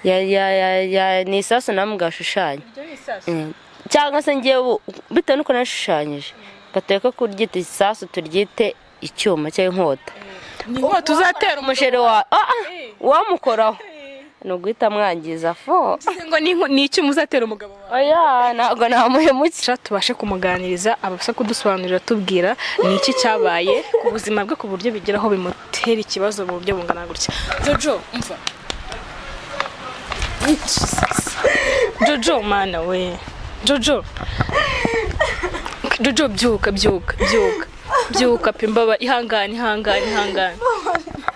fresh ni isasu namwe gashushanya cyangwa se ngiye bitewe nuko nashushanyije gateka kuryita isasu turyite icyuma cyangwa inkota niho tuzatera umusheri wamukoraho nuguhita mwangiza fo ngo ni icyuma uzatera umugabo wawe oya ntabwo namuhemukira tubashe kumuganiriza abasha kudusobanurira tubwira ni iki cyabaye ku buzima bwe ku buryo bigeraho bimutera ikibazo mu buryo bungana gutya. Jojo umva Jojo mana we Jojo byuka pe mbaba ihangane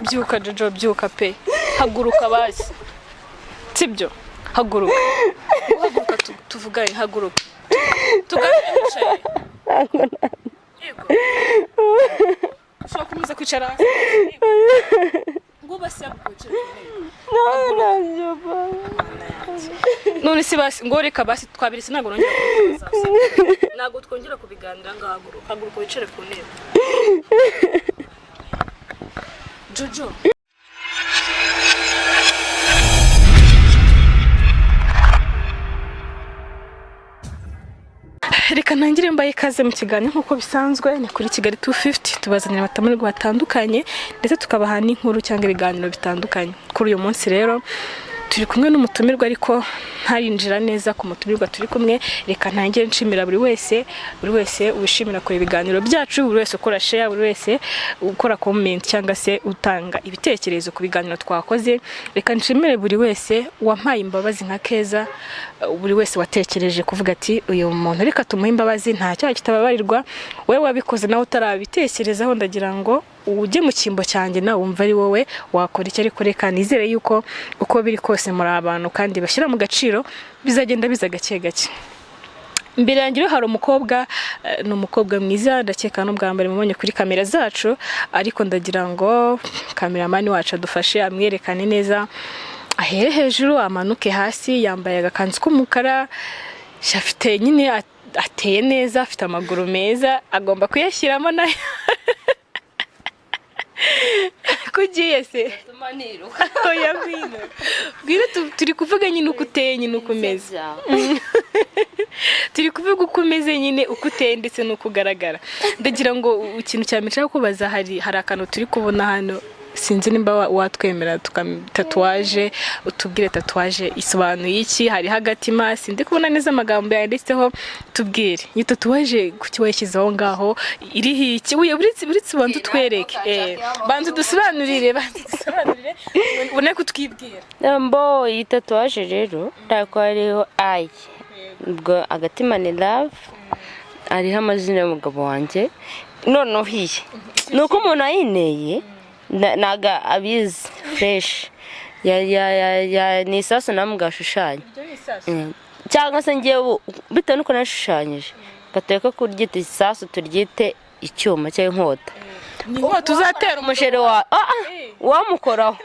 byuka Jojo byuka pe haguruka basi sibyo haguruka tuvugane haguruka tuganire yego ushaka kumeza kwicara ngo basi yakucira none si basi ngo reka basi twabirisi ntago twongera kubiganira ngahaguruka haguruka wicare ku ntebe Jojo reka ntangire mbaye ikaze mu kiganiro nk'uko bisanzwe ni kuri Kigali 250 tubazanira abatamurirwa batandukanye ndetse tukabaha n'inkuru cyangwa ibiganiro bitandukanye. Kuri uyu munsi rero turi kumwe n'umutumirwa ariko ntarinjira neza ku mutumirwa turi kumwe. Reka ntangire nshimira buri wese wishimira kuri ibiganiro byacu, buri wese ukora share, buri wese ukora comment cyangwa se utanga ibitekerezo ku biganiro twakoze. Reka nshimire buri wese wampaye imbabazi nka Keza, buri wese watekereje kuvuga ati uyu muntu reka tumuhe imbabazi nta cyaha kitababarirwa. Wewe wabikoze nawe utarabitekerezaho ndagira ngo ujye mu kimbo cyanjye nawe wumva ari wowe wakora icyo ariko reka nizere yuko uko biri kose muri abantu kandi bashyira mu gaciro bizagenda biza gake gake. Imbere yanjye hari umukobwa ni umukobwa mwiza ndakeka no bwa mbere mubonye kuri kamera zacu ariko ndagira ngo kameramani wacu adufashe amwerekane neza ahere hejuru amanuke hasi. Yambaye agakanzu k'umukara shafite nyine ateye neza afite amaguru meza agomba kuyashyiramo nayo kugiye se tumaniro oya bwira turi kuvuga nyine uko uteye nyine uko umeze turi kuvuga uko umeze nyine uko uteye ndetse n'uko ugaragara. Ndagira ngo ikintu cyamicara kubaza hari akantu turi kubona hano sinzi nimba watwemera tatuwaje utubwire tatuwaje isobanuye iki. Hari hagatima sindi kubona neza amagambo yanditseho tubwire iyi tatuwaje kuki washyizeho ngaho iri hiki uburitse bantu twereke bantu dusobanurire ubone ko twibwira mbo iyi tatuwaje rero ndako hariho ayi ubwo agatima ni love ariho amazina y'umugabo wanjye noneho hiye nuko umuntu ayineye naga abizi fresh ni isasu namwe gashushanya cyangwa se ngiye bitewe nuko nashushanyije gateka kuryita isasu turyite icyuma cyangwa inkota niho tuzatera umusheri wamukoraho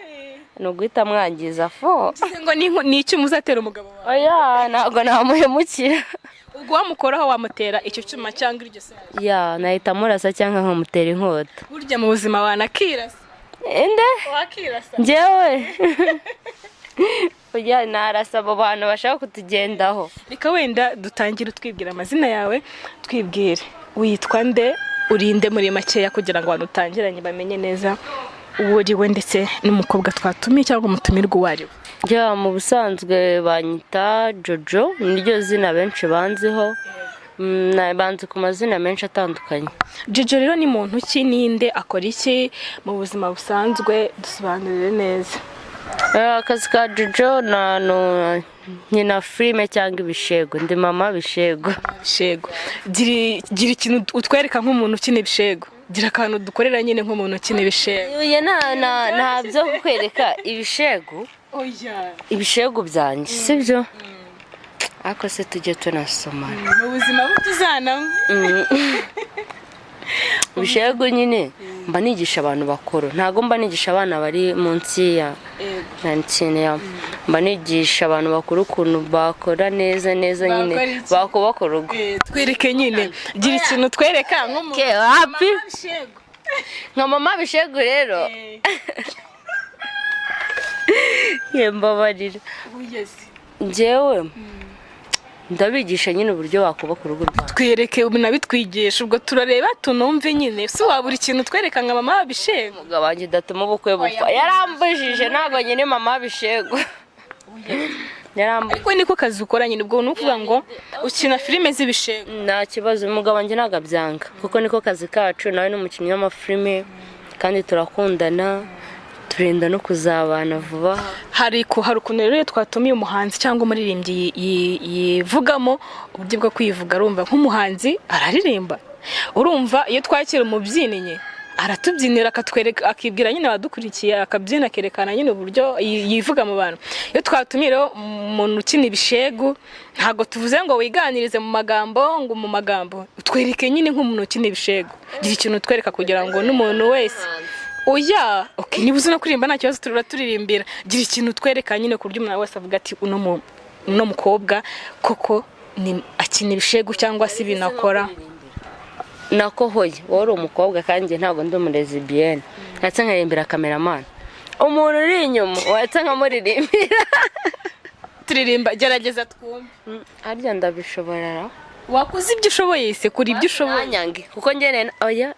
nuguhita mwangiza fo ngo ni icyuma uzatera umugabo wawe oya ntabwo namuhemukira ubwo wamukoraho wamutera icyo cyuma cyangwa iryo sasu nahita murasa cyangwa nkamutera inkota. Burya mu buzima wanakirasa ende wakirasa njyewe ujya narasa abo bantu bashaka kutugendaho. Reka wenda dutangire utwibwira amazina yawe twibwire witwa nde urinde muri makeya kugira ngo abantu utangiranye bamenye neza uwo uriwe ndetse n'umukobwa twatumiye cyangwa umutumirwa uwo ariwe. Njya mu busanzwe banyita Jojo niryo zina benshi banziho banze ku mazina menshi atandukanye. Jojo rero ni muntu ki ninde akora iki mu buzima busanzwe dusobanurire neza. Akazi ka Jojo nyina filime cyangwa ibishego ndi mama bishego. Gira ikintu utwereka nk'umuntu ukina ibishego. Gira akantu dukorera nyine nk'umuntu ukina ibishego. Nta byo kwereka ibishego. Ibishego byanjye sibyo ako se tujye tunasomana mu buzima butuzanamo. Ibishego nyine mba nigisha abantu bakuru ntago mba nigisha abana bari munsi ya 19 mba nigisha abantu bakuru ukuntu bakora neza nyine bakubaka urugo. Twereke nyine gira ikintu twereka nka mama bishego rero yembabarira njyewe ndabigisha nyine uburyo wakubaka urugo rwawe. twereke nabitwigisha ubwo turareba tunumve nyine si wabura ikintu twereka nka mama w'abishego. Umugabo wanjye datuma ubukwe bupfa yarambujije ntabwo nyine mama w'abishego ariko niko kazi ukora nyine ubwo nukuvuga ngo ukina filime z'ibishego. nta kibazo umugabo wanjye ntabwo abyanga kuko niko kazi kacu nawe ni umukinnyi w'amafilime kandi turakundana turenda no kuzabana vuba. hari ukuntu rero twatumiye umuhanzi cyangwa umuririmbyi yivugamo uburyo bwo kwivuga. Urumva nk'umuhanzi araririmba, urumva iyo twakira umubyinnyi aratubyinira akatwereka akibwira nyine abadukurikiye akabyina akerekana nyine uburyo yivuga mu bantu. Iyo twatumiye rero umuntu ukina ibishegu ntabwo tuvuze ngo wiganirize mu magambo twereke nyine nk'umuntu ukina ibishegu gira ikintu twereka kugira ngo n'umuntu wese oya niba uzi no kuririmba nta kibazo turirimbira gira ikintu twereka nyine ku buryo umuntu wese avuga ati uno mukobwa koko akina ibishegu cyangwa se ibintu akora. nako hoye wowe uri umukobwa kandi ntabwo ndi umurezibiyene ndetse nkarimbira kameramani umuntu uri inyuma wahita nkamuririmbira turirimba gerageza twumve. harya ndabishobora wakoze ibyo ushoboye se kuri ibyo ushoboye nyange kuko njye oya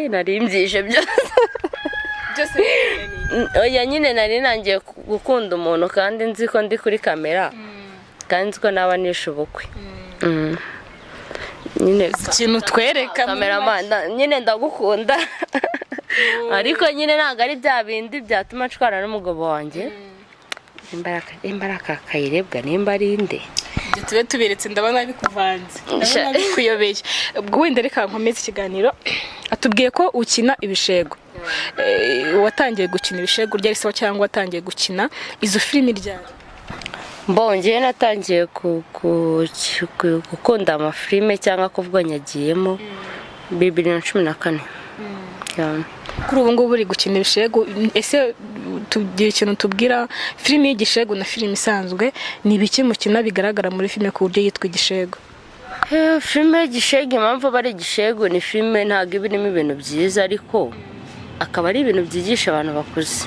narimbyije byose oya nyine nari nangiye gukunda umuntu kandi nzi ko ndi kuri kamera kandi nzi ko naba nishe ubukwe nyine ikintu twereka kameramani nyine ndagukunda ariko nyine ntabwo ari bya bindi byatuma nshwana n'umugabo wanjye imbaraga kayirebwa nimba ari inde ibyo tube tuberetse ndabona bikuvanze ndabona bikuyobeye. ubwo wenda reka nkomeze ikiganiro atubwiye ko ukina ibishego watangiye gukina ibishego ryari sawa cyangwa watangiye gukina izo filimi ryari? mbongeye natangiye gukunda amafilime cyangwa kuvuga nyagiyemo 2014. kuri ubu ngubu uri gukina ibishego ese tugira ikintu tubwira filime y'igishego na filime isanzwe ni ibiki mukina bigaragara muri filime ku buryo yitwa igishego? filime y'igishego impamvu aba ari igishego ni filime ntabwo iba irimo ibintu byiza ariko akaba ari ibintu byigisha abantu bakuze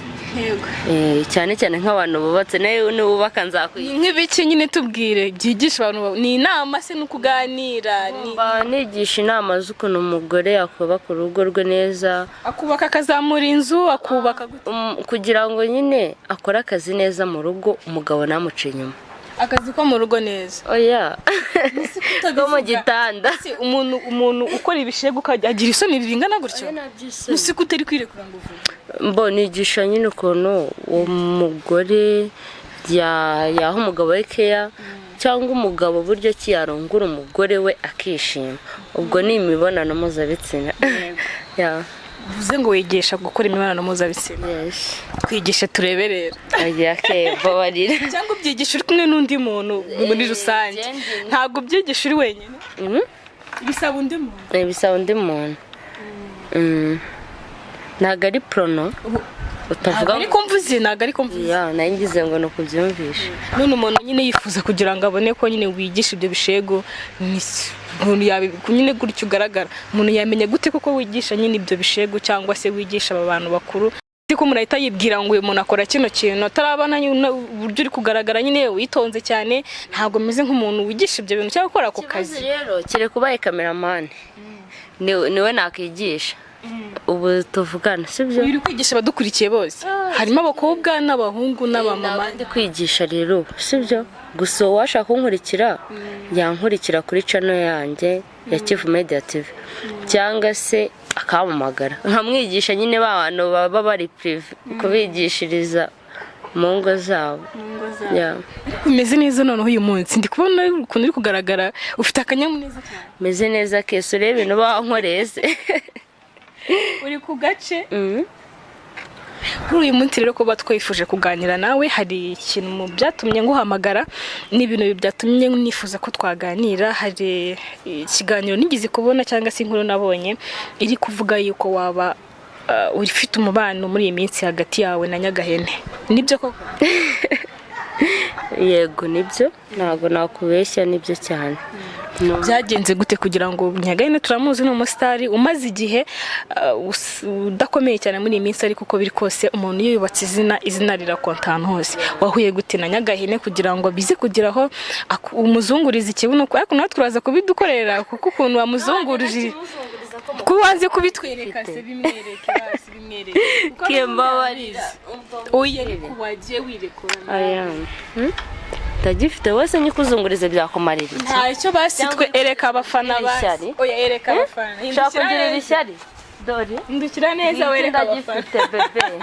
cyane cyane nk'abantu bubatse nawe niwubaka nzakwiga nk'ibiki nyine tubwire byigisha abantu ni inama se no kuganira nigisha inama z'ukuntu umugore akubaka urugo rwe neza akubaka akazamura inzu akubaka kugira ngo nyine akore akazi neza mu rugo umugabo ntamuce inyuma akazi ko mu rugo neza oya ko mu gitanda umuntu ukora ibishego agira isoni ringana gutyo nusiko utari kwirekura ngo uvuge nigisha nyine ukuntu umugore yaha umugabo we keya cyangwa umugabo buryo ki yarongora umugore we akishima ubwo ni imibonano mpuzabitsina uvuze ngo wigisha gukora imibonano mpuzabitsina twigishe turebe rero babarira cyangwa ubyigisha uri kumwe n'undi muntu muri rusange ntabwo ubyigisha uri wenyine bisaba undi muntu ntabwo ari prono utavuga ariko mvuze ntabwo ariko mvuze nayigize ngo ni ukubyumvisha none umuntu nyine yifuza kugira ngo abone ko nyine wigisha ibyo bishego nyine gutyo ugaragara umuntu yamenya gute koko wigisha nyine ibyo bishego cyangwa se wigisha aba bantu bakuru ko umuntu ahita yibwira ngo uyu muntu akora kino kintu atarabana uburyo uri kugaragara nyine witonze cyane ntabwo meze nk'umuntu wigisha ibyo bintu cyangwa ukora ako kazi rero kire kubaye kameramani niwe nakigisha ubu tuvugana sibyo uri kwigisha abadukurikiye bose harimo abakobwa n'abahungu n'abamama ndi kwigisha rero sibyo gusa washaka kunkurikira yankurikira kuri channel yanjye ya Kivu Media TV cyangwa se akamamagara nkamwigisha nyine bantu baba bari prive kubigishiriza mu ngo zabo umeze neza noneho uyu munsi ndi kubona ukuntu uri kugaragara ufite akanyamuneza cyane meze neza kese urebe ibintu bankoreye se uri ku gace kuri uyu munsi rero kuba twifuje kuganira nawe hari ikintu mu byatumye nguhamagara n'ibintu byatumye nifuza ko twaganira hari ikiganiro nigeze kubona cyangwa se inkuru nabonye iri kuvuga yuko waba ufite umubano muri iyi minsi hagati yawe na Nyagahene nibyo koko? yego nibyo ntabwo nakubeshya nibyo cyane byagenze gute kugira ngo Nyagahene turamuzi ni umusitari umaze igihe udakomeye cyane muri iyi minsi, ariko uko biri kose umuntu iyo yubatse izina rirakonta ahantu hose. Wahuye gute na Nyagahene kugira ngo bize kugeraho umuzunguriza ikibuno, ariko natwe turaza kubidukorera kuko ukuntu wamuzungurije ko wanze kubitwereka se bimwereke Kimbabariza oya ariko wagiye wirekura aya tagifite wese nyikuzunguriza byakumarira iki ntacyo basitwe ereka abafana basi oya ereka abafana shaka kugira ishyari dore ndukira neza wereka abafana bebe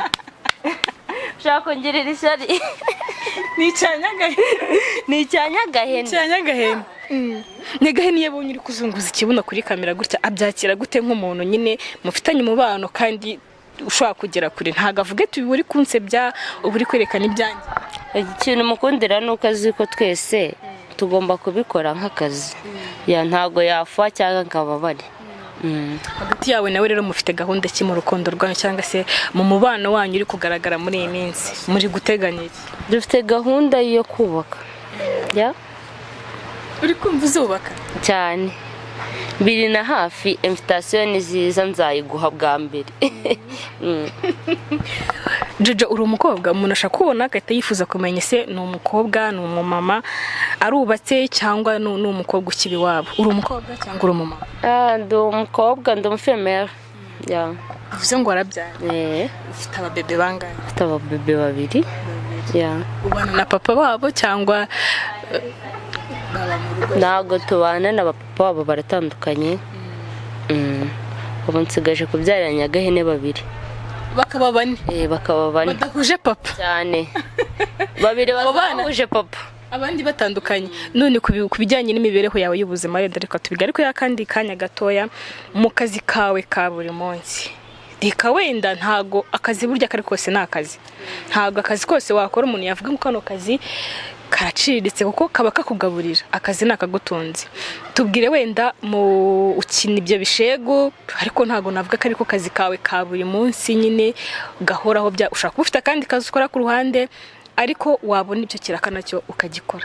shaka kugira ishyari ni Nyagahene Nyagahene yabonye uri kuzunguza ikibuno kuri kamera gutya abyakira gute nk'umuntu nyine mufitanye umubano kandi ushobora kugera kure, ntago avuge tuburi kunsebya uburi kwerekana ibyanjye. Ikintu mukundira nuko azi ko twese tugomba kubikora nk'akazi ya ntago yafa cyangwa nkababari. Hagati yawe nawe rero mufite gahunda ki mu rukundo rwanyu cyangwa se mu mubano wanyu uri kugaragara muri iyi minsi, muri guteganya iki? Dufite gahunda yo kubaka ya uri kumva uzubaka cyane biri na hafi invitation niziza nzayiguha bwa mbere. Jojo uri umukobwa umuntu ashaka kubona agahita yifuza kumenya se ni umukobwa ni umumama arubatse cyangwa ni umukobwa ukiri wabo. Uri umukobwa cyangwa uri umumama? Ndi umukobwa ndi umufemera ya uvuze ngo warabyara ufite ababebe bangahe? Ufite ababebe babiri ya ubana na papa wabo cyangwa ntago tubana na papa wabo baratandukanye. ubu nsigaje kubyarira Nyagahene babiri bakaba bane badahuje papa cyane babiri badahuje papa abandi batandukanye. None kubijyanye n'imibereho yawe y'ubuzima rero reka tubigariko ya kandi kanya gatoya mu kazi kawe ka buri munsi. Reka wenda ntago akazi burya kari kose nakazi, ntago akazi kose wakora umuntu yavuga ngo kano kazi karaciritse kuko kaba kakugaburira, akazi nakagutunze. Tubwire wenda mu ukina ibyo bishego, ariko ntago navuga ko ariko kazi kawe ka buri munsi nyine gahoraho bya ushaka ufite kandi kazi ukora ku ruhande, ariko wabona ibyo kiraka nacyo ukagikora.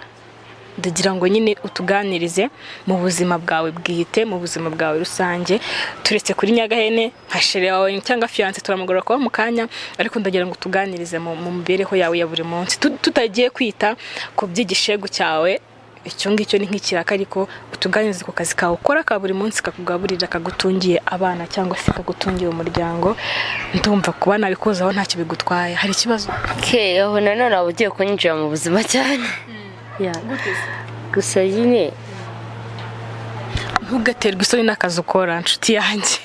Ndagira ngo nyine utuganirize mu buzima bwawe bwite, mu buzima bwawe rusange, turetse kuri Nyagahene nka shere wawe cyangwa fiance turamugora kwa mu kanya, ariko ndagira ngo tuganirize mu mibereho yawe ya buri munsi, tutagiye kwita ku by'igishego cyawe. Icyo ngicyo ni nk'ikiraka, ariko utuganirize ku kazi kawe ukora ka buri munsi kakugaburira, kagutungiye abana cyangwa se kagutungiye umuryango. Ndumva kuba nabikozaho ntacyo bigutwaye. Hari ikibazo aho nanone ugiye kunyinjira mu buzima cyane ya gusa nyine ntugaterwe isoni n'akazi ukora nshuti yanjye.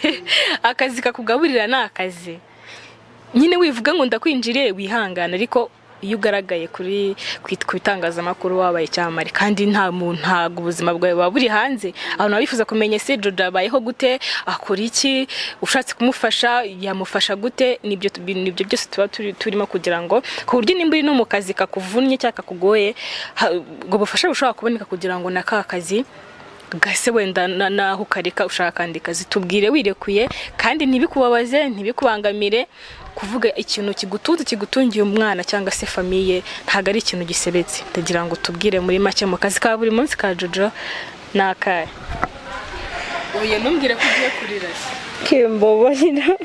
Akazi kakugaburira ni akazi nyine, wivuga ngo ndakwinjire wihangana, ariko iyo ugaragaye kuri kwitangazamakuru wabaye cyamari kandi ntago ubuzima bwawe buba buri hanze, abantu babifuza kumenya se Jojo abayeho gute, akora iki, ushatse kumufasha yamufasha gute. Nibyo byose tuba turimo kugira ngo ku buryo nimba uri no mu kazi kakuvunnye cyangwa kakugoye, ngo bufasha bushobora kuboneka kugira ngo naka kazi gase wenda naho ukareka ushaka kandi kazi. Tubwire wirekuye kandi ntibikubabaze ntibikubangamire. Kuvuga ikintu kigutungiye umwana cyangwa se famiye ntago ari ikintu gisebetse. Ndagira ngo tubwire muri make mu kazi ka buri munsi ka Jojo nakaye. Oya ntumbwire ko ugiye kurira se Kimbabarira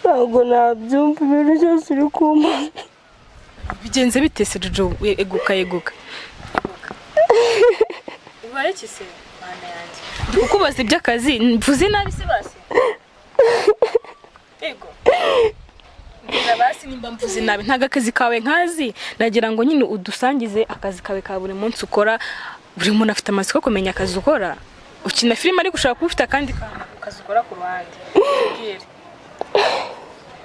ntabwo nabyumva ibintu byose uri kumva. Bigenze bite se Jojo? Eguka ubaye ki se mana yanjye? Kukubaza iby'akazi mvuze nabi se basi? Ego ngira basi nimba mvuze nabi ntaga akazi kawe nkazi. Nagira ngo nyine udusangize akazi kawe ka buri munsi ukora. Buri muntu afite amatsiko kumenya akazi ukora. Ukina filime ariko ushaka kufita kandi akazi ukora ku ruhande. Mbwire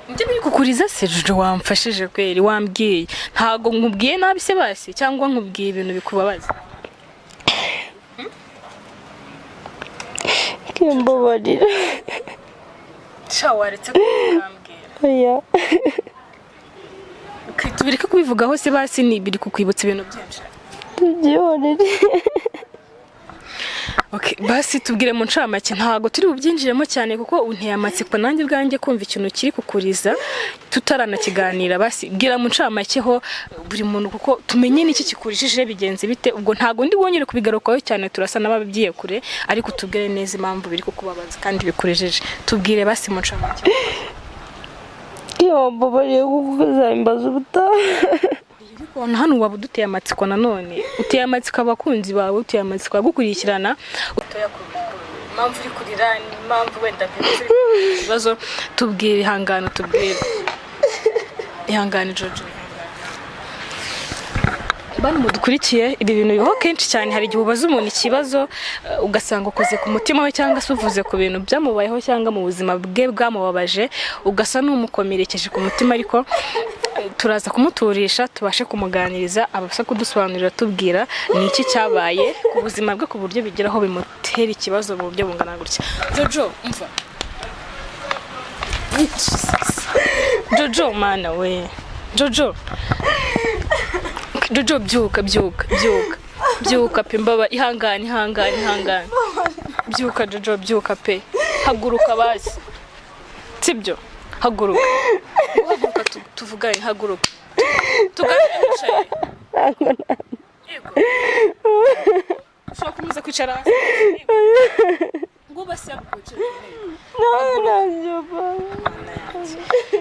njye biri kukuriza se Jojo? Wamfashije kweri wambwiye, ntago nkubwiye nabi se basi cyangwa nkubwiye ibintu bikubabaza? Kimbabarira waretse kukambwira oya tubireke kubivugaho se basi, ni biri kukwibutsa ibintu byinshi. tubyihorere. Okay, basi tubwire mu ncamake ntago turi bubyinjiremo cyane kuko unteye amatsiko nanjye bwanjye kumva ikintu kiri kukuriza tutaranakiganira. Basi bwira mu ncamake ho buri muntu kuko tumenye niki kikurishije bigenze bite. Ubwo ntago ndi wongere kubigarukaho cyane, turasa n'ababyiye kure, ariko tubwire neza impamvu biri kukubabaza kandi bikurejeje. Tubwire basi mu ncamake. Iyo mbabariye kukuza imbaza ubutaha. Ubona hano waba uduteye amatsiko nanone, uteye amatsiko abakunzi bawe, uteye amatsiko agukurikirana, utoya ku impamvu uri kurira, impamvu wenda ibibazo. Tubwire ihangane, tubwire ihangane Jojo. Bano mudukurikiye ibi bintu biho kenshi cyane. Hari igihe ubaza umuntu ikibazo ugasanga ukoze ku mutima we cyangwa se uvuze ku bintu byamubayeho cyangwa mu buzima bwe bwamubabaje, ugasa n'umukomerekeje ku mutima, ariko turaza kumuturisha tubashe kumuganiriza, abasha kudusobanurira tubwira ni iki cyabaye ku buzima bwe ku buryo bigeraho bimutera ikibazo mu buryo bungana gutya. Jojo umva, Jojo mana we, Jojo byuka pe, mbaba ihangane, byuka Jojo, byuka pe, haguruka basi, sibyo, haguruka tuvugane, haguruka tuganire wicaye. Yego ushaka kumuza kwicara ngo basi yakwicara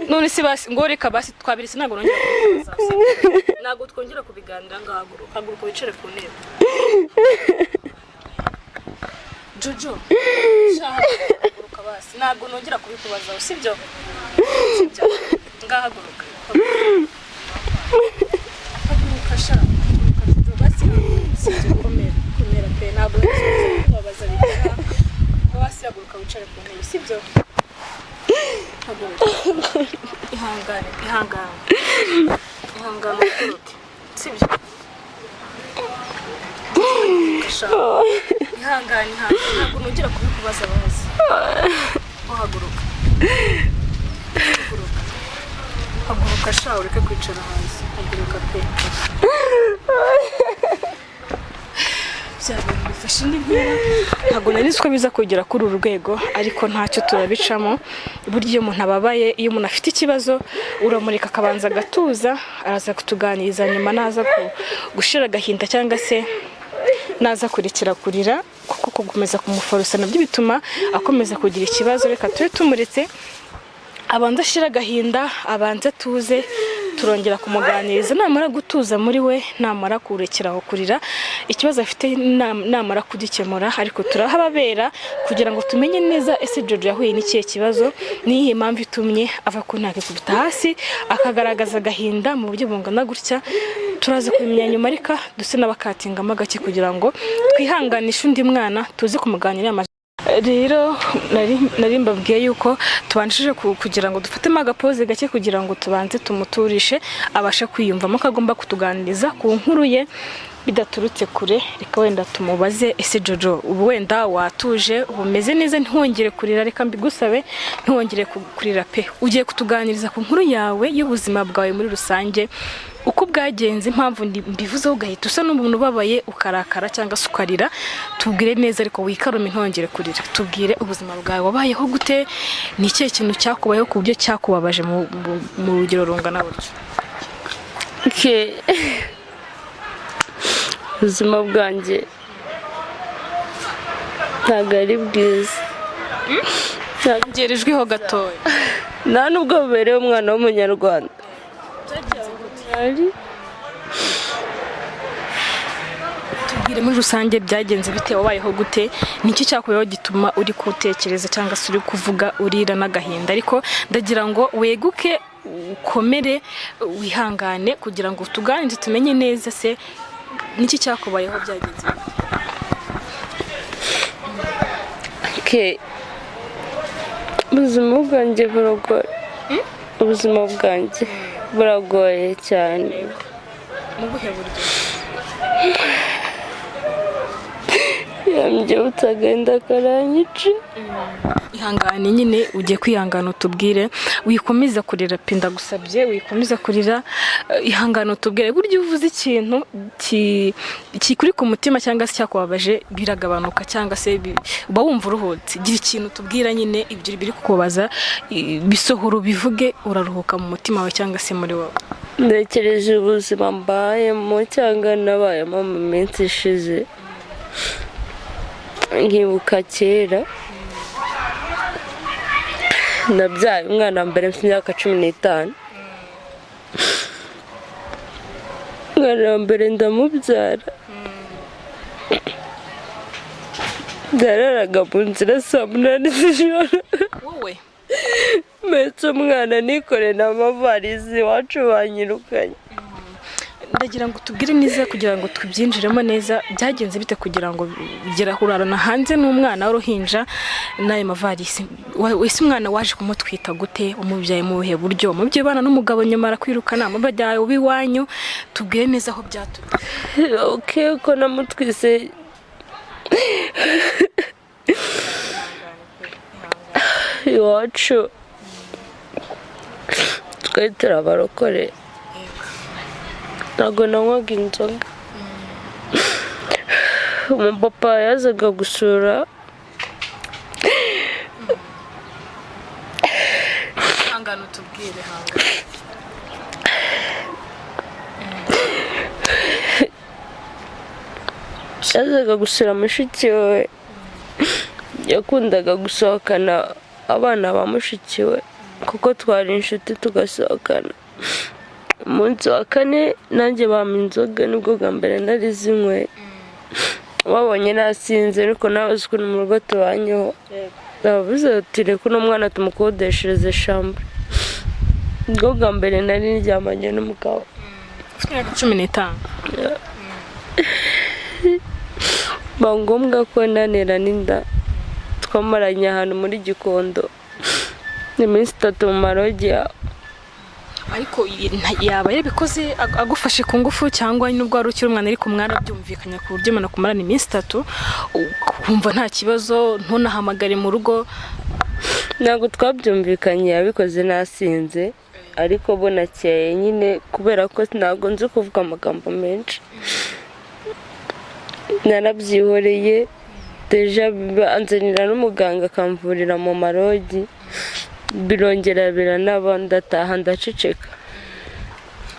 none si basi ngo reka basi twabirise, ntago nongera kubibaza, ntago twongera kubiganira. Ngahaguruka, haguruka wicare ku ntebe. Jojo haguruka basi, ntago nongera kubikubaza, sibyo ngahaguruka, haguruka sha, basi sibyo, komera pe, ntago kubabaza bigera basi, haguruka wicare ku ntebe, sibyo, haguruka, ihangane, haguruka, sibyo, ihangane, ntago nongera kubikubaza basi, haguruka sha, ureke kwicara hasi, haguruka pe. Bifashe indi ntera, ntago nari nzi ko biza kugera kuri uru rwego, ariko ntacyo turabicamo. Burya iyo umuntu ababaye, iyo umuntu afite ikibazo, uramureka akabanza agatuza, araza kutuganiriza, nyuma naza gushira agahinda cyangwa se naza kurekera kurira, kuko gukomeza kumuforosa nabyo bituma akomeza kugira ikibazo. Reka tube tumuretse abanza ashira agahinda, abanza tuze, turongera kumuganiriza, namara gutuza muri we, namara kurekeraho kurira, ikibazo afite namara kugikemura, ariko turahababera kugira ngo tumenye neza ese Jojo yahuye n'ikihe kibazo, niyihe mpamvu itumye ava ku ntake kubita hasi akagaragaza agahinda mu buryo bungana gutya. Turaza kubimenya nyuma, ariko duse n'abakatingamo gake kugira ngo twihanganishe undi mwana, tuzi kumuganirira. Rero nari mbabwiye yuko tubanjije kugira ngo dufatemo agapoze gake kugira ngo tubanze tumuturishe, abashe kwiyumvamo ko agomba kutuganiriza ku nkuru ye bidaturutse kure. Reka wenda tumubaze, ese Jojo ubu wenda watuje, umeze neza, ntihongere kurira, reka mbigusabe ntihongere kurira pe, ugiye kutuganiriza ku nkuru yawe y'ubuzima bwawe muri rusange, uko bwagenze, impamvu mbivuzeho ugahita usa n'umuntu ubabaye ukarakara cyangwa se ukarira. Tubwire neza ariko wikarume, ntongere kurira. Tubwire ubuzima bwawe wabayeho gute, ni ikihe kintu cyakubayeho ku buryo cyakubabaje mu rugero rungana gutyo. Ubuzima bwanjye ntabwo ari bwiza, ngerijweho gatoya, nta nubwo bubereye umwana w'umunyarwanda. Tubwire muri rusange byagenze bite, wabayeho gute, niki cyakubayeho gituma uri kutekereza cyangwa se uri kuvuga urira n'agahinda. Ariko ndagira ngo weguke, ukomere, wihangane kugira ngo tuganire tumenye neza se niki cyakubayeho byagenze. Ubuzima bwanjye buragoye, ubuzima bwanjye buragoye cyane. Mu buhe buryo? yambyutse agenda akaranyica. ihangane nyine ugiye kwihangana utubwire wikomeza kurira pe ndagusabye wikomeza kurira ihangane utubwire buryo uvuze ikintu kikuri ku mutima cyangwa se cyakubabaje biragabanuka cyangwa se uba wumva uruhutse gira ikintu tubwira nyine ibyo biri kukubaza bisohoro bivuge uraruhuka mu mutima wawe cyangwa se muri wowe. Ntekereje ubuzima mbayemo cyangwa nabayemo mu minsi ishize nkibuka kera nabyaye umwana mbere mfite imyaka 15. umwana mbere ndamubyara ndararaga mu nzira saa 8 z'ijoro wowe mbese umwana nikore n'amavarizi iwacu banyirukanye. ndagira ngo tubwire neza kugira ngo tubyinjiremo neza byagenze bite kugira ngo bigera hurarana hanze n'umwana w'uruhinja n'ayo mavarisi wese umwana waje kumutwita gute umubyaye mu buhe buryo umubyeyi bana n'umugabo nyuma arakwirukana amabajyaye ubiwanyu tubwire neza aho byaturutse. ko namutwise iwacu twari turabarokore ntabwo nanywaga inzoga. umupapa yazaga gusura hangana utubwire yazaga gusura mushiki we yakundaga gusohokana abana ba mushiki we kuko twari inshuti tugasohokana. umunsi wa 4 nanjye bampa inzoga nibwo bwa mbere nari zinywe babonye nasinze ariko nabaze ukuntu mu rugo tubanyeho bavuze ati reka uno mwana tumukodeshereze shambure. nibwo bwa mbere nari ndyamanye n'umugabo ufite 15. ngombwa ko nanera n'inda twamaranye ahantu muri Gikondo iminsi 3 mu marogi. ariko yaba yabikoze agufashe ku ngufu cyangwa nubwo ari ukiri umwana ariko mwana byumvikanya ku buryo mana kumarana iminsi 3 kumva nta kibazo ntunahamagare mu rugo. ntabwo twabyumvikanye yabikoze nasinze ariko bonakeye nyine kubera ko ntabwo nzi kuvuga amagambo menshi narabyihoreye deja anzanira n'umuganga akamvurira mu marogi birongera biranaba ndataha ndaceceka.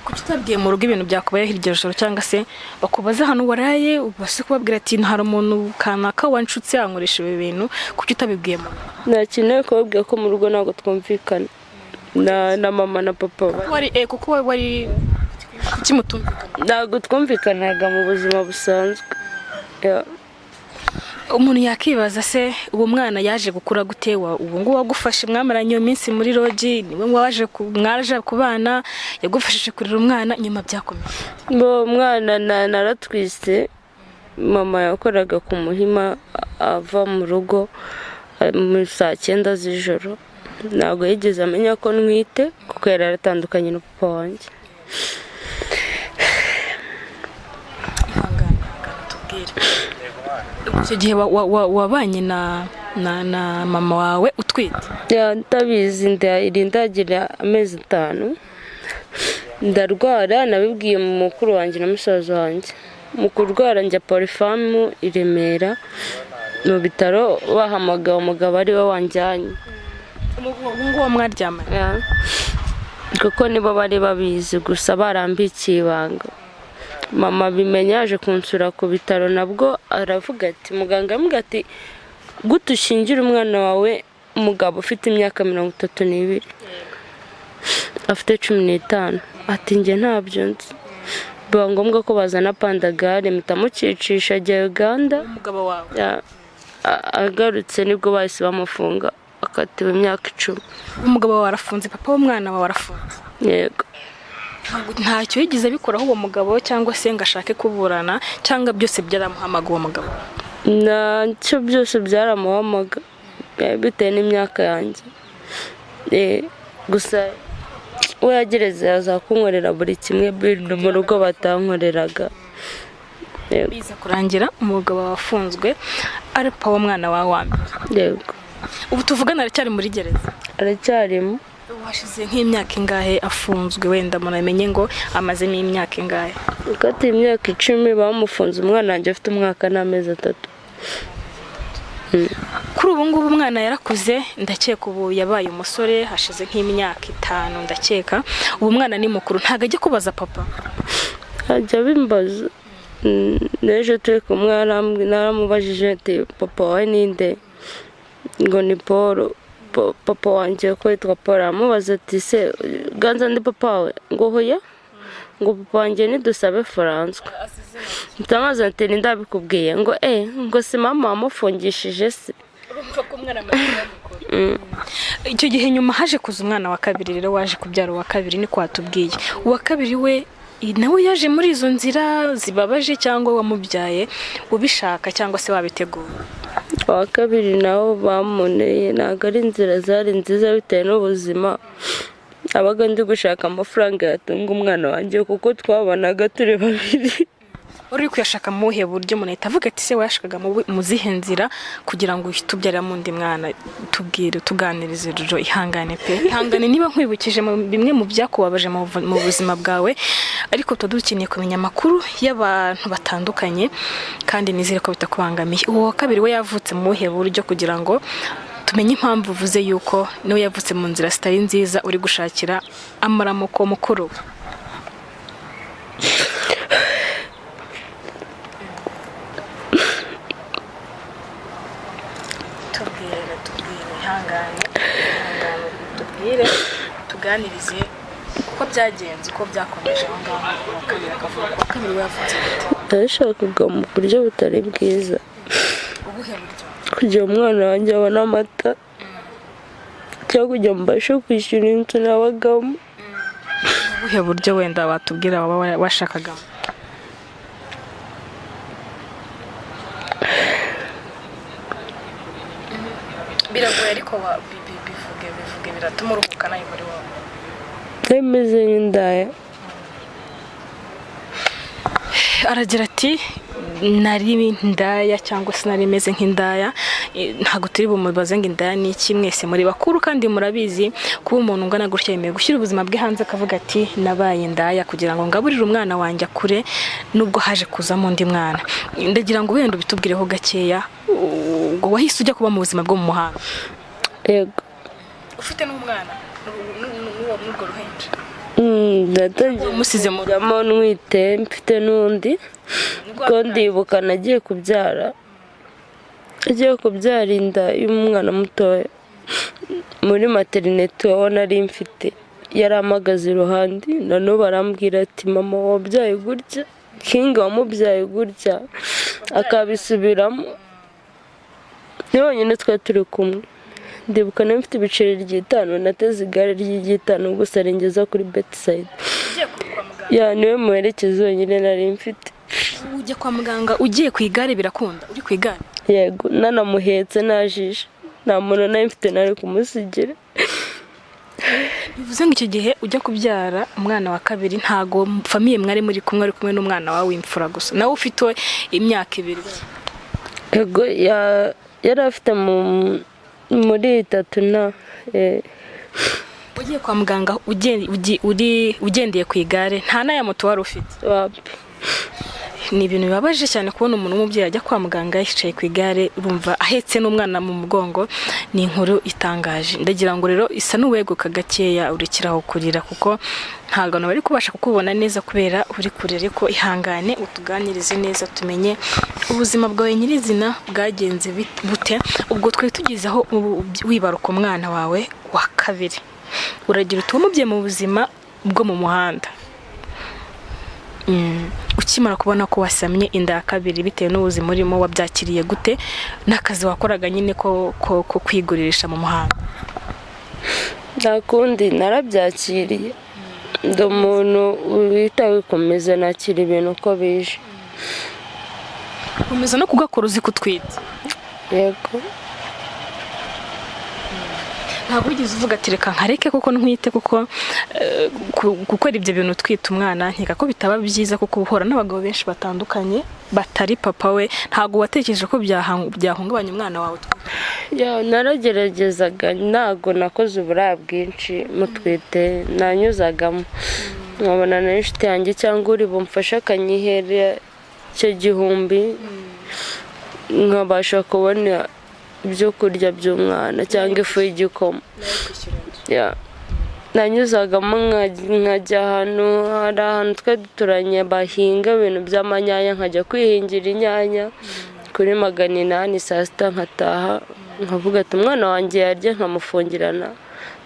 kuki utabwiye mu rugo ibintu byakubaye hirya joro cyangwa se bakubaza hano waraye ubase kubabwira ati hari umuntu kanaka wanshutse ankoresha ibi bintu kuki utabibwiye mu nakeneye kubabwira ko mu rugo ntabwo twumvikana na mama na papa kuko wari kuki mutumvikana ntabwo twumvikanaga mu buzima busanzwe. umuntu yakibaza se uwo mwana yaje gukura gute ubu ngo wagufashe mwamaranye iyo minsi muri rogi niwe waje mwaraje kubana yagufashije kurira umwana nyuma byakomeye. umwana naratwise mama yakoraga ku Muhima ava mu rugo muri saa 9 z'ijoro ntabwo yigeze amenya ko ntwite kuko yari aratandukanye na papa wanjye. icyo gihe wabanye na mama wawe utwite? ndabizi ndagira amezi 5 ndarwara nabibwiye mu mukuru wanjye na musaza wanjye mu kurwara njya Polyfarm i Remera mu bitaro bahamagaye umugabo ari we wanjyanye. ngo mwaryamanye kuko nibo bari babizi gusa barambikiye ibanga. mama bimenya yaje kunsura ku bitaro nabwo aravuga ati muganga ambwira ati gute ushingira umwana wawe umugabo ufite imyaka 32 afite 15 ati nge ntabyo nzi. biba ngombwa ko bazana pandagare mutamucicisha ajya Uganda. umugabo wawe agarutse nibwo bahise bamufunga akatiwe imyaka 10. umugabo wawe arafunze papa w'umwana wawe arafunze? yego. ntacyo yigeze bikoraho uwo mugabo cyangwa se ngo ashake kuburana cyangwa byose byaramuhamaga uwo mugabo? ntacyo byose byaramuhamaga bitewe n'imyaka yanjye gusa we yagereze yazakunkorera buri kimwe mu rugo batankoreraga Yego. biza kurangira umugabo wafunzwe ari papa w'umwana wawe wa mbere. Yego. Ubu tuvugana aracyari muri gereza? Aracyarimo. Washize nk'imyaka ingahe afunzwe? Wenda munamenye ngo amazemo imyaka ingahe? Ukati imyaka 10 bamufunze, umwana wanjye afite umwaka n'amezi 3. Kuri ubu ngubu umwana yarakuze, ndakeka ubu yabaye umusore, hashize nk'imyaka 5 ndakeka. Ubu mwana ni mukuru, ntago ajya kubaza papa? Ajya bimbaza. Nejo turi kumwe naramubajije ati papa wawe ninde? Ngo ni Paul. Papa wanjye ko yitwa Paul. Amubaza ati se ganza ndi papa wawe? Ngo hoya. Ngo papa wanjye ni Dusabe François. Ntamaze ati ndabikubwiye. Ngo ngo si mama wamufungishije se. Urumva ko umwana amukuru. Icyo gihe nyuma haje kuza umwana wa kabiri, rero waje kubyara uwa kabiri ni kwatubwiye. Uwa kabiri we nawe yaje muri izo nzira zibabaje cyangwa wamubyaye ubishaka cyangwa se wabiteguye? Uwa kabiri nawo bamuneye, ntabwo ari inzira zari nziza bitewe n'ubuzima. Abaga ndi gushaka amafaranga yatunga umwana wanjye kuko twabanaga turi babiri. Uri kuyashaka mu buhe buryo? Umuntu ahita avuga ati se washakaga mu zihe nzira kugira ngo uhite ubyara mu ndi mwana? Tubwire, tuganirize Jojo, ihangane pe. Ihangane niba nkwibukije bimwe mu byakubabaje mu buzima bwawe, ariko dukeneye kumenya amakuru y'abantu batandukanye kandi nizere ko bitakubangamiye. Uwo wa kabiri we yavutse mu buhe buryo kugira ngo tumenye impamvu uvuze yuko niwe yavutse mu nzira zitari nziza uri gushakira amaramuko mukuru? Tubwire, tuganirize uko byagenze, uko byakomeje aho ngaho. Uwa kabiri wavutse gute? Nashakaga mu buryo butari bwiza. Ubuhe buryo? Kugira umwana wanjye abona amata cyangwa kugira mbashe kwishyura inzu nabagamo. Ubuhe buryo wenda watubwira waba washakagamo? Biragoye ariko bivuge biratuma uruhuka nayo muri wowe. Ndemeze nk'indaya. Aragira ati nari indaya cyangwa se nari meze nk'indaya. Ntago turi bumubaze ngo indaya ni iki, mwese muri bakuru kandi murabizi kuba umuntu ungana gutya yemeye gushyira ubuzima bwe hanze akavuga ati nabaye indaya kugira ngo ngaburire umwana wanjye akure nubwo haje kuzamo undi mwana. Ndagira ngo wenda bitubwireho gakeya, ngo wahise ujya kuba mu buzima bwo mu muhanda? Yego. Ufite n'umwana n'urwo ruhenje? Natangiye umusize mu jamo nwite mfite n'undi ko ndibuka nagiye kubyara inda y'umwana mutoya muri maternité aho nari mfite. Yaramagaze iruhande nano barambwira ati mama wabyaye gutya, King wamubyaye gutya, akabisubiramo. Nyine twa turi kumwe. Ndibuka nari mfite ibiceri 5, nateze igare ry'5 gusa rengeza kuri Bedside. Niwe muherekezo nyine nari mfite. Ujya kwa muganga ugiye ku igare birakunda? Uri ku igare? Yego, nanamuhetse najisha. Nta muntu nari mfite nari kumusigira. Bivuze ngo icyo gihe ujya kubyara umwana wa kabiri ntago famiye mwari muri kumwe n'umwana wawe w'imfura gusa, nawe ufite imyaka 2? Yego, yari afite muri 3 na ugiye kwa muganga ugendeye ku igare, nta na ya moto wari ufite? Wapi. Ni ibintu bibabaje cyane kubona umuntu w'umubyeyi ajya kwa muganga yicaye ku igare, urumva ahetse n'umwana mu mugongo. Ni inkuru itangaje. Ndagira ngo rero isa n'uweguka gakeya urekiraho kurira kuko ntabwo bari kubasha kukubona neza kubera uri kurira, ariko ihangane utuganirize neza tumenye ubuzima bwawe nyirizina bwagenze bute. Ubwo twari tugizeho wibaruka umwana wawe wa kabiri, uragira utumubye mu buzima bwo mu muhanda. Ukimara kubona ko wasamye inda ya kabiri bitewe n'ubuzima urimo, wabyakiriye gute? N'akazi wakoraga nyine ko kwigurisha mu muhanda? Ndakundi narabyakiriye. Ndo umuntu witawe komeza nakira ibintu uko bije. Komeza no kugakora uzi kutwita? Yego. ntabwo wigeze uvuga ati reka nkareke kuko ntwite kuko gukora ibyo bintu twita umwana nkeka ko bitaba byiza kuko uhora n'abagabo benshi batandukanye batari papa we, ntabwo watekereje ko byahungabanya umwana wawe? narageragezaga, ntabwo nakoze uburaya bwinshi mutwite, nanyuzagamo nkabona n'inshuti yanjye cyangwa uri bumfashe akanyihera icyo gihumbi nkabasha kubona ibyo kurya by'umwana cyangwa ifu y'igikoma. nanyuzagamo nkajya ahantu, hari ahantu twe duturanye bahinga ibintu by'amanyanya, nkajya kwihingira inyanya kuri 800 saa sita, nkataha nkavuga ati umwana wanjye yarya, nkamufungirana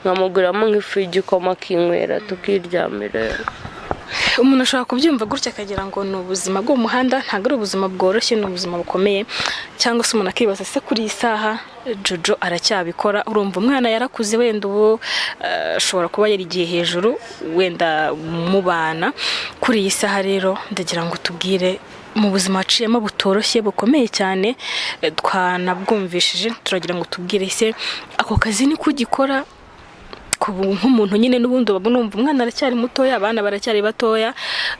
nkamuguramo nk'ifu y'igikoma akinywera tukiryamira. Umuntu ashobora kubyumva gutya akagira ngo ni ubuzima bwo mu muhanda, ntabwo ari ubuzima bworoshye, ni ubuzima bukomeye. Cyangwa se umuntu akibaza se kuri iyi saha Jojo aracyabikora? Urumva umwana yarakuze, wenda ubu ashobora kuba yarigiye hejuru wenda mubana. Kuri iyi saha rero ndagira ngo tubwire mu buzima waciyemo butoroshye bukomeye cyane, twanabwumvishije, turagira ngo tubwire se ako kazi ni kugikora nk'umuntu nyine n'ubundi babunumva umwana aracyari mutoya, abana baracyari batoya,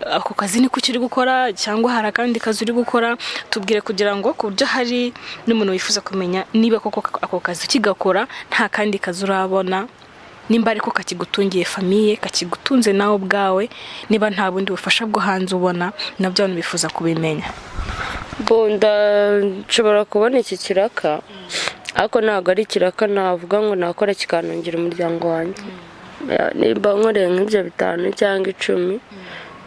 ako kazi ni kukiri gukora cyangwa hari akandi kazi uri gukora? Tubwire kugira ngo ku buryo hari n'umuntu wifuza kumenya niba koko ako kazi ukigakora nta kandi kazi urabona, nimba ariko kakigutungiye famiye, kakigutunze nawe ubwawe, niba nta bundi bufasha bwo hanze ubona, nabyo abantu bifuza kubimenya. Nshobora kubona iki kiraka, ariko ntabwo ari ikiraka navuga ngo nakora kikanongera umuryango wanjye. Nimba nkoreye nk'ibyo 5 cyangwa 10,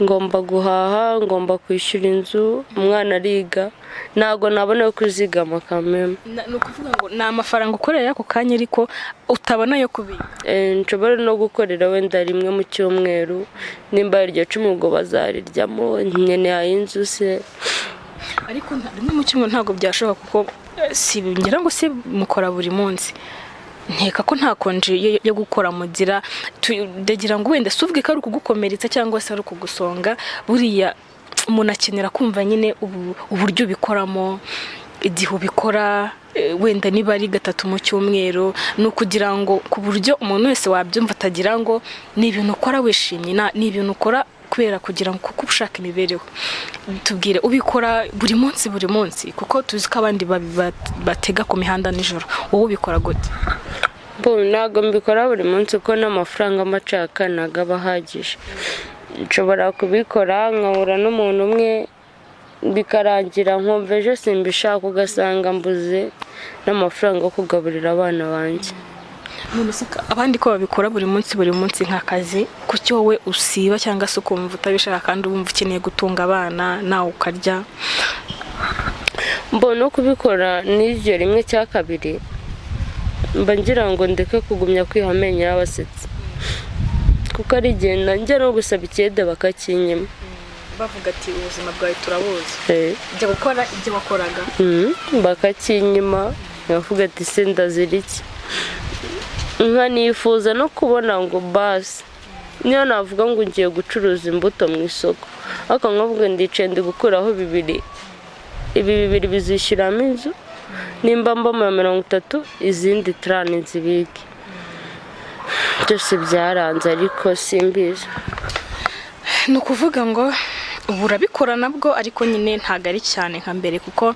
ngomba guhaha, ngomba kwishyura inzu, umwana ariga, ntabwo nabona yo kuzigama kameme. Ni ukuvuga ngo ni amafaranga ukorera ako kanya ariko utabona yo kubika? Nshobora no gukorera wenda rimwe mu cyumweru, nimba iryo 10 ubwo bazariryamo, nkeneye inzu se. Ariko rimwe mu cyumweru ntabwo byashoboka kuko ngira ngo se mukora buri munsi. Nkeka ko nta konje yo gukora mugira, ndagira ngo wenda suvuge ko ari ukugukomeretsa cyangwa se ari ukugusonga. Buriya umuntu akenera kumva nyine uburyo bikoramo, igihe ubikora, wenda niba ari 3 mu cyumweru, no kugira ngo ku buryo umuntu wese wabyumva atagira ngo ni ibintu ukora wishimye, ni ibintu ukora kubera kugira ngo kuko ushaka imibereho. Tubwire ubikora buri munsi kuko tuzi ko abandi batega ku mihanda nijoro, wowe ubikora gute? Ntabwo mbikora buri munsi kuko n'amafaranga macaka ntabwo aba ahagije. Nshobora kubikora nkahura n'umuntu umwe bikarangira nkumva ejo simbishaka, ugasanga mbuze n'amafaranga yo kugaburira abana banjye. Abandi ko babikora buri munsi nk'akazi, ku cyo wowe usiba cyangwa se ukumva utabishaka kandi wumva ukeneye gutunga abana nawe ukarya? No kubikora n'iryo rimwe cya kabiri, mba ngira ngo ndeke kugumya kwihamenye y'abasetsi, kuko ari igihe njya no gusaba ikede bakakinyima, bavuga ati ubuzima bwawe turabuzi, jya gukora ibyo wakoraga, bakakinyima, bavuga ati se ndazira iki? Nkanifuza no kubona ngo basi niyo navuga ngo ngiye gucuruza imbuto mu isoko, ariko nkavuga ndicaye ndi gukuraho 2, ibi 2 bizishyiramo inzu, nimba mba mu 30 izindi 30 nzibike. Byose byaranze ariko simbizi. Ni ukuvuga ngo ubu urabikora nabwo, ariko nyine ntago ari cyane nka mbere, kuko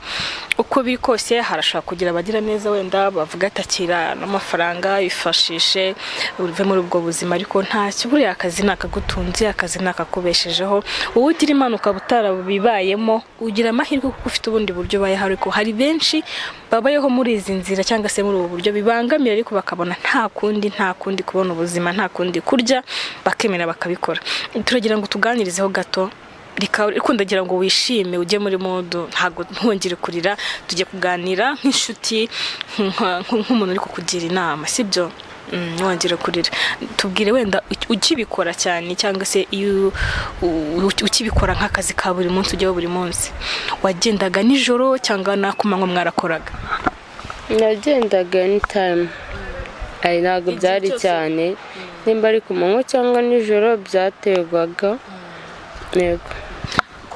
uko biri kose harashaka kugira abagira neza wenda bavuga atakira n'amafaranga yifashishe uve muri ubwo buzima, ariko ntacyo. Buriya akazi nakagutunze, akazi nakakubeshejeho, wowe ugira impanuka butarabibayemo, ugira amahirwe kuko ufite ubundi buryo bayaha. Ariko hari benshi babayeho muri izi nzira cyangwa se muri ubu buryo bibangamira, ariko bakabona nta kundi kubona ubuzima, nta kundi kurya, bakemera bakabikora. Turagira ngo tuganirizeho gato, ariko ndagira ngo wishime, ujye muri modo, ntago ntongere kurira, tujye kuganira nk'inshuti, nk'umuntu uri kukugira inama, sibyo? Wongera kurira. Tubwire wenda ukibikora cyane cyangwa se iyo ukibikora nk'akazi ka buri munsi, ujyaho buri munsi, wagendaga nijoro cyangwa nakumanywa mwarakoraga? Nagendaga anytime, ntabwo byari cyane, nimba ari ku manywa cyangwa nijoro byaterwaga. Yego.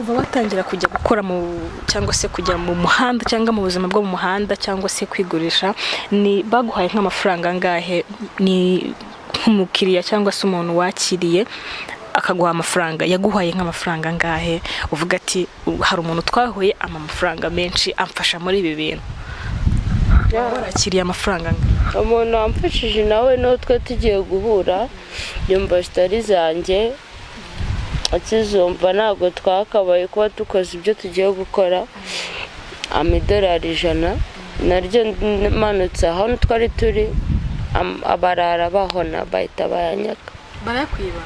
kuva watangira kujya gukora cyangwa se kujya mu muhanda cyangwa mu buzima bwo mu muhanda cyangwa se kwigurisha, ni baguhaye nk'amafaranga angahe? Ni nk'umukiriya cyangwa se umuntu wakiriye akaguha amafaranga, yaguhaye nk'amafaranga angahe uvuga ati hari umuntu twahuye amafaranga menshi amfasha muri ibi bintu? Warakiriye amafaranga angahe? Umuntu wamfashije nawe twe tugiye guhura yumva sitari zanjye akizumva ntabwo twakabaye kuba dukoze ibyo tugiye gukora, $100 naryo manutse aho twari turi, abarara bahona bahita bayanyaka. Barayakwiba?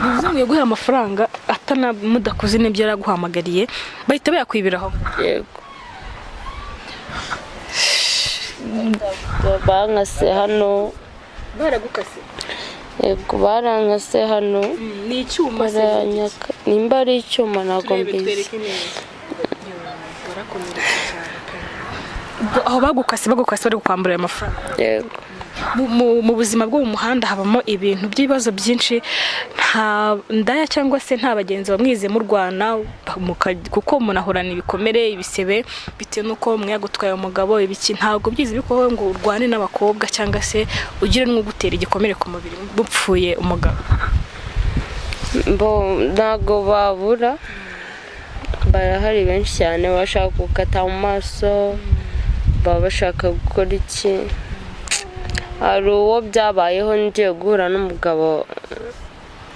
Bivuze ngo yaguhaye amafaranga mudakoze n'ibyo yaraguhamagariye bahita bayakwibiraho? Yego. Bankase hano. Baragukase? Yego, barankase hano. Ni icyuma se? Baranyaka. Nimba ari icyuma ntabwo mbizi. Aho bagukase bari kukwambura ayo mafaranga? Yego. Mu buzima bwo mu muhanda habamo ibintu by'ibibazo byinshi, nta ndaya cyangwa se nta bagenzi bamwize mu Rwanda, kuko umuntu ahorana ibikomere, ibisebe bitewe n'uko mwagutwaye umugabo, ibiki ntabwo byize biko ngo urwane n'abakobwa cyangwa se ugire n'ugutera igikomere ku mubiri bupfuye umugabo. Ntabwo babura, barahari benshi cyane bashaka gukata mu maso, baba bashaka gukora iki. Hari uwo byabayeho ngiye guhura n'umugabo,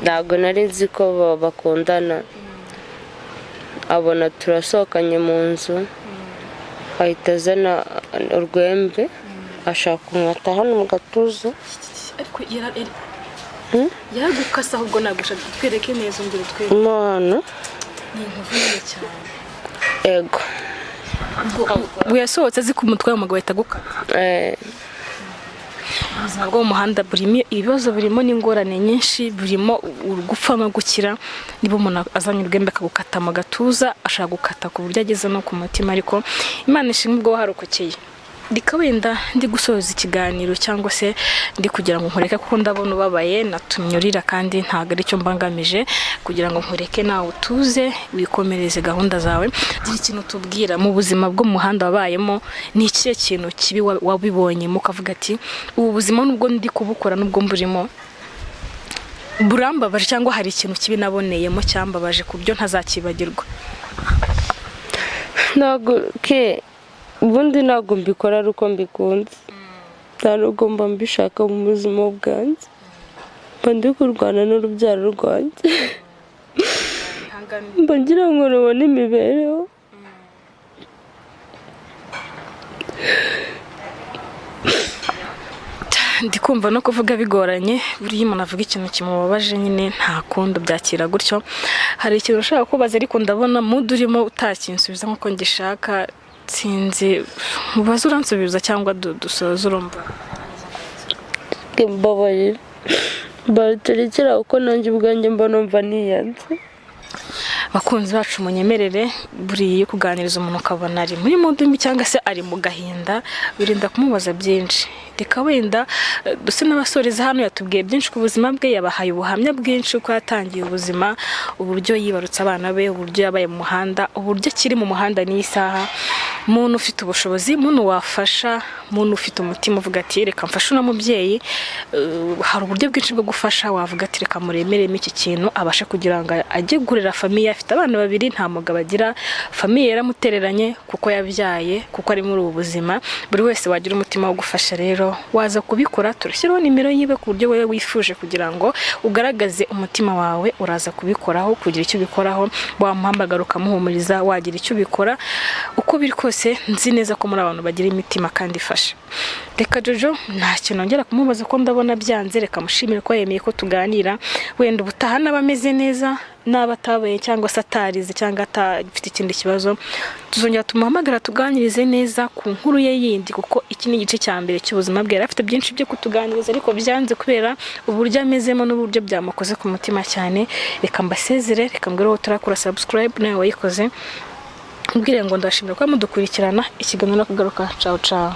ntabwo nari nzi ko bakundana, abona turasohokanye mu nzu, ahita azana urwembe ashaka kunkata hano mu gatuza. Ariko yaragukasa ahubwo nagushaka twereke neza ngire twereke hano. Ni inkovu cyane. Yego. Yasohotse azi ko umutwe w'umugabo ahita agukata? Ubuzima bwo mu muhanda burimo ibibazo, birimo n'ingorane nyinshi, burimo gupfa no gukira. Niba umuntu azanye urwembe akagukata mu gatuza, ashaka gukata ku buryo ageze no ku mutima, ariko Imana ishimwe ubwo warokokeye. Ndika wenda ndi gusoza ikiganiro cyangwa se ndi kugira ngo nkureke, kuko ndabona ubabaye natumyurira kandi ntago ari cyo mbangamije, kugira ngo nkureke nawe utuze wikomereze gahunda zawe. Gira ikintu tubwira mu buzima bwo mu muhanda wabayemo, ni ikihe kintu kibi wabibonyemo ukavuga ati ubu buzima nubwo ndi kubukora nubwo mburimo burambabaje, cyangwa hari ikintu kibi naboneyemo cyambabaje ku byo ntazakibagirwa? Ubundi ntabwo mbikora ari uko mbikunze, nta nubwo mba mbishaka mu buzima bwanjye, mba ndi kurwana n'urubyaro rwanjye, mba ngira ngo rubone imibereho. Ndi kumva no kuvuga bigoranye, buriya umuntu avuga ikintu kimubabaje nyine nta kundi byakira gutyo. Hari ikintu ushaka kubaza ariko ndabona mudu urimo utakinsubiza nk'uko ngishaka, sinzi mubaze uransubiza cyangwa dusoza urumva? Mbabarira, baturekera uko nanjye ubwanjye mba numva niyanze. Bakunzi bacu munyemerere, buriya kuganiriza umuntu ukabona ari muri mudu mbi cyangwa se ari mu gahinda, birinda kumubaza byinshi. Reka wenda duse n'abasoreza hano, yatubwiye byinshi ku buzima bwe, yabahaye ubuhamya bwinshi uko yatangiye ubuzima, uburyo yibarutse abana be, uburyo yabaye mu muhanda, uburyo akiri mu muhanda n'isaha. Umuntu ufite ubushobozi, umuntu wafasha, umuntu ufite umutima uvuga ati reka mfashe uno mubyeyi, hari uburyo bwinshi bwo gufasha. Wavuga ati reka muremeremo iki kintu abashe kugira ngo ajye gurira famiye. Afite abana babiri, nta mugabo agira, famiye yaramutereranye kuko yabyaye, kuko ari muri ubu buzima. Buri wese wagira umutima wo gufasha rero waza kubikora, turashyiraho nimero yiwe ku buryo wowe wifuje kugira ngo ugaragaze umutima wawe, uraza kubikoraho, kugira icyo ubikoraho, wamuhamagara ukamuhumuriza, wagira icyo ubikora. Uko biri kose nzi neza ko muri abantu bagira imitima kandi ifasha. Reka Jojo nta kintu nongera kumubaza ko ndabona byanze, reka mushimire ko yemeye ko tuganira. Wenda ubutaha n'abameze neza, n'abatabaye cyangwa se atarize cyangwa atafite ikindi kibazo, tuzongera tumuhamagara tuganirize neza ku nkuru ye yindi, kuko iki ni igice cya mbere cy'ubuzima bwe. Afite byinshi byo kutuganiriza ariko byanze kubera uburyo amezemo n'uburyo byamukoze ku mutima cyane. Reka mbasezere, reka mbwire wowe turakora subscribe nawe wayikoze, mbwire ngo ndashimira ko mudukurikirana. Ikiganiro kugaruka. Ciao ciao.